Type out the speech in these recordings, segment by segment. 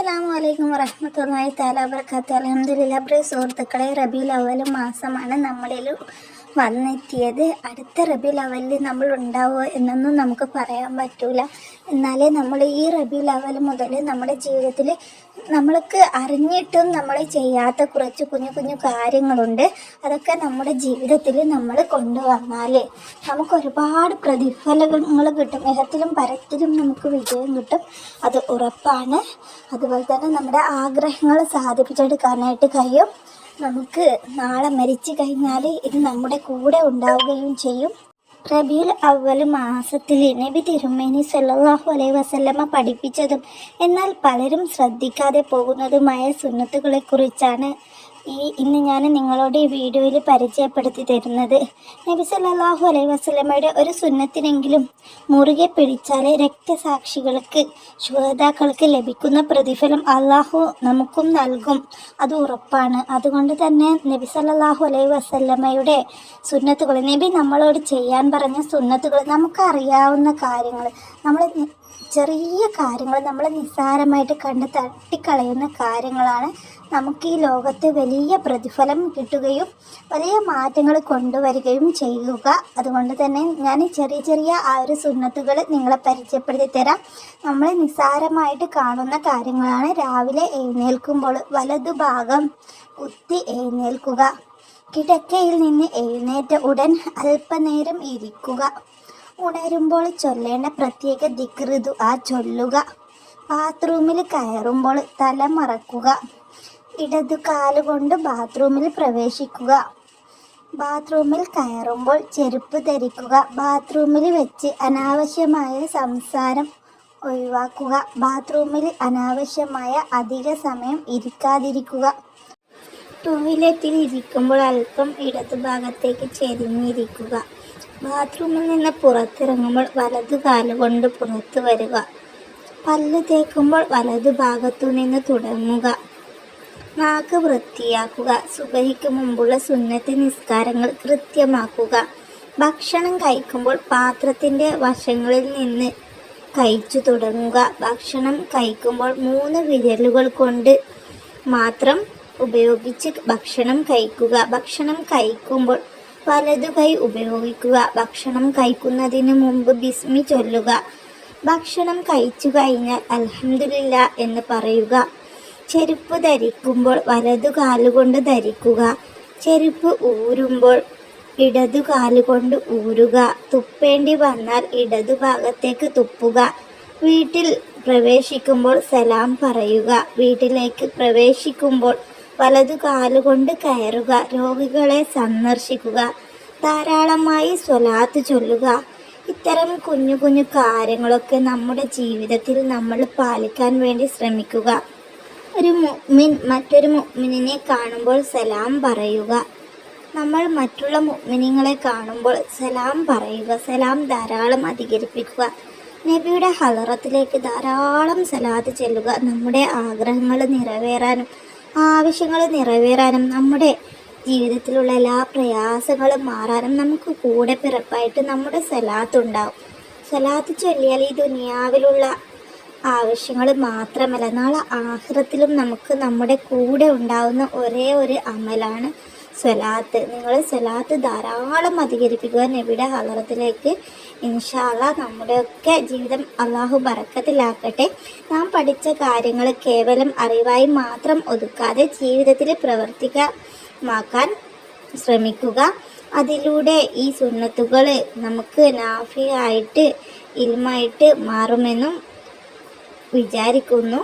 അസ്സലാമു അലൈക്കും വറഹ്മത്തുള്ളാഹി തആല വബറകാതുഹു. അൽഹംദുലില്ലാഹ്. പ്രിയ സുഹൃത്തുക്കളെ, റബീഉൽ അവ്വൽ മാസമാണ് നമ്മളിൽ വന്നെത്തിയത്. അടുത്ത റബീഉൽ അവ്വലിൽ നമ്മൾ ഉണ്ടാവുമോ എന്നൊന്നും നമുക്ക് പറയാൻ പറ്റൂല. എന്നാലേ നമ്മൾ ഈ റബീഉൽ അവ്വൽ മുതൽ നമ്മുടെ ജീവിതത്തിൽ നമ്മൾക്ക് അറിഞ്ഞിട്ടും നമ്മൾ ചെയ്യാത്ത കുറച്ച് കുഞ്ഞു കുഞ്ഞു കാര്യങ്ങളുണ്ട്. അതൊക്കെ നമ്മുടെ ജീവിതത്തിൽ നമ്മൾ കൊണ്ടുവന്നാൽ നമുക്ക് ഒരുപാട് പ്രതിഫലങ്ങൾ കിട്ടും. ഇഹത്തിലും പരത്തിലും നമുക്ക് വിജയം കിട്ടും, അത് ഉറപ്പാണ്. അതുപോലെ തന്നെ നമ്മുടെ ആഗ്രഹങ്ങൾ സാധിപ്പിച്ചെടുക്കാനായിട്ട് കഴിയും. നമുക്ക് നാളെ മരിച്ചു കഴിഞ്ഞാൽ ഇത് നമ്മുടെ കൂടെ ഉണ്ടാവുകയും ചെയ്യും. റബീഉൽ അവ്വൽ മാസത്തിൽ നബി തിരുമേനി സല്ലല്ലാഹു അലൈഹി വസല്ലമ പഠിപ്പിച്ചതും എന്നാൽ പലരും ശ്രദ്ധിക്കാതെ പോകുന്നതുമായ സുന്നത്തുകളെക്കുറിച്ചാണ് ഇന്ന് ഞാൻ നിങ്ങളോട് ഈ വീഡിയോയിൽ പരിചയപ്പെടുത്തി തരുന്നത്. നബി സല്ലല്ലാഹു അലൈഹി വസല്ലമയുടെ ഒരു സുന്നത്തിനെങ്കിലും മുറുകെ പിടിച്ചാൽ രക്തസാക്ഷികൾക്ക്, ശുഹദാക്കൾക്ക് ലഭിക്കുന്ന പ്രതിഫലം അള്ളാഹു നമുക്കും നൽകും, അത് ഉറപ്പാണ്. അതുകൊണ്ട് തന്നെ നബി സല്ലല്ലാഹു അലൈഹി വസല്ലമയുടെ സുന്നത്തുകൾ, നബി നമ്മളോട് ചെയ്യാൻ പറഞ്ഞ സുന്നത്തുകൾ, നമുക്കറിയാവുന്ന കാര്യങ്ങൾ, ചെറിയ കാര്യങ്ങൾ, നമ്മൾ നിസ്സാരമായിട്ട് കണ്ട് തട്ടിക്കളയുന്ന കാര്യങ്ങളാണ് നമുക്ക് ഈ ലോകത്ത് വലിയ പ്രതിഫലം കിട്ടുകയും വലിയ മാറ്റങ്ങൾ കൊണ്ടുവരികയും ചെയ്യുക. അതുകൊണ്ട് തന്നെ ഞാൻ ചെറിയ ആ ഒരു സുന്നത്തുകൾ നിങ്ങളെ പരിചയപ്പെടുത്തി തരാം. നമ്മൾ നിസ്സാരമായിട്ട് കാണുന്ന കാര്യങ്ങളാണ്. രാവിലെ എഴുന്നേൽക്കുമ്പോൾ വലതുഭാഗം കുത്തി എഴുന്നേൽക്കുക. കിടക്കയിൽ നിന്ന് എഴുന്നേറ്റ ഉടൻ അല്പനേരം ഇരിക്കുക. ഉണരുമ്പോൾ ചൊല്ലേണ്ട പ്രത്യേക ദിക്റ് ദുആ ചൊല്ലുക. ബാത്റൂമിൽ കയറുമ്പോൾ തല മറക്കുക. ഇടതു കാലുകൊണ്ട് ബാത്റൂമിൽ പ്രവേശിക്കുക. ബാത്റൂമിൽ കയറുമ്പോൾ ചെരുപ്പ് ധരിക്കുക. ബാത്റൂമിൽ വെച്ച് അനാവശ്യമായ സംസാരം ഒഴിവാക്കുക. ബാത്റൂമിൽ അനാവശ്യമായ അധിക സമയം ഇരിക്കാതിരിക്കുക. ടോയ്ലറ്റിൽ ഇരിക്കുമ്പോൾ അല്പം ഇടതുഭാഗത്തേക്ക് ചെരിഞ്ഞിരിക്കുക. ബാത്റൂമിൽ നിന്ന് പുറത്തിറങ്ങുമ്പോൾ വലതു കാലുകൊണ്ട് പുറത്തു വരിക. പല്ല് തേക്കുമ്പോൾ വലതുഭാഗത്തു നിന്ന് തുടങ്ങുക. നാക്ക് വൃത്തിയാക്കുക. സുബഹിക്ക് മുമ്പുള്ള സുന്നത്ത് നിസ്കാരങ്ങൾ കൃത്യമാക്കുക. ഭക്ഷണം കഴിക്കുമ്പോൾ പാത്രത്തിൻ്റെ വശങ്ങളിൽ നിന്ന് കഴിച്ചു തുടങ്ങുക. ഭക്ഷണം കഴിക്കുമ്പോൾ 3 വിരലുകൾ കൊണ്ട് മാത്രം ഉപയോഗിച്ച് ഭക്ഷണം കഴിക്കുക. ഭക്ഷണം കഴിക്കുമ്പോൾ വലതു കൈ ഉപയോഗിക്കുക. ഭക്ഷണം കഴിക്കുന്നതിന് മുമ്പ് ബിസ്മി ചൊല്ലുക. ഭക്ഷണം കഴിച്ചു കഴിഞ്ഞാൽ അൽഹംദുലില്ലാഹ് എന്ന് പറയുക. ചെരുപ്പ് ധരിക്കുമ്പോൾ വലതു കാലുകൊണ്ട് ധരിക്കുക. ചെരുപ്പ് ഊരുമ്പോൾ ഇടതു കാലുകൊണ്ട് ഊരുക. തുപ്പേണ്ടി വന്നാൽ ഇടതുഭാഗത്തേക്ക് തുപ്പുക. വീട്ടിൽ പ്രവേശിക്കുമ്പോൾ സലാം പറയുക. വീട്ടിലേക്ക് പ്രവേശിക്കുമ്പോൾ വലതു കാലുകൊണ്ട് കയറുക. രോഗികളെ സന്ദർശിക്കുക. ധാരാളമായി സ്വലാത്ത് ചൊല്ലുക. ഇത്തരം കുഞ്ഞു കുഞ്ഞു കാര്യങ്ങളൊക്കെ നമ്മുടെ ജീവിതത്തിൽ നമ്മൾ പാലിക്കാൻ വേണ്ടി ശ്രമിക്കുക. ഒരു മുഅ്മിൻ മറ്റൊരു മുഅ്മിനിനെ കാണുമ്പോൾ സലാം പറയുക. നമ്മൾ മറ്റുള്ള മുഅ്മിനീങ്ങളെ കാണുമ്പോൾ സലാം പറയുക. സലാം ധാരാളം അധികരിപ്പിക്കുക. നബിയുടെ ഹളറത്തിലേക്ക് ധാരാളം സലാത്ത് ചെല്ലുക. നമ്മുടെ ആഗ്രഹങ്ങൾ നിറവേറാനും ആവശ്യങ്ങൾ നിറവേറാനും നമ്മുടെ ജീവിതത്തിലുള്ള എല്ലാ പ്രയാസങ്ങളും മാറാനും നമുക്ക് കൂടെ പിറപ്പായിട്ട് നമ്മുടെ സലാത്ത് ഉണ്ടാവും. സലാത്ത് ചൊല്ലിയാൽ ഈ ദുനിയാവിലുള്ള ആവശ്യങ്ങൾ മാത്രമല്ല, നാളെ ആഖിറത്തിലും നമുക്ക് നമ്മുടെ കൂടെ ഉണ്ടാവുന്ന ഒരേ ഒരു അമലാണ് സ്വലാത്ത്. നിങ്ങൾ സ്വലാത്ത് ധാരാളം അധികരിപ്പിക്കുക നബിയുടെ ഹളറത്തിലേക്ക്. ഇൻഷാ അല്ലാഹ് നമ്മുടെയൊക്കെ ജീവിതം അള്ളാഹു ബറക്കത്തിലാക്കട്ടെ. നാം പഠിച്ച കാര്യങ്ങൾ കേവലം അറിവായി മാത്രം ഒതുക്കാതെ ജീവിതത്തിൽ പ്രവർത്തികമാക്കാൻ ശ്രമിക്കുക. അതിലൂടെ ഈ സുന്നത്തുകൾ നമുക്ക് നാഫിയായിട്ട് ഇൽമായിട്ട് മാറുമെന്നും വിചാരിക്കുന്നു.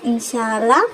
ഇൻഷാ അല്ലാഹ്.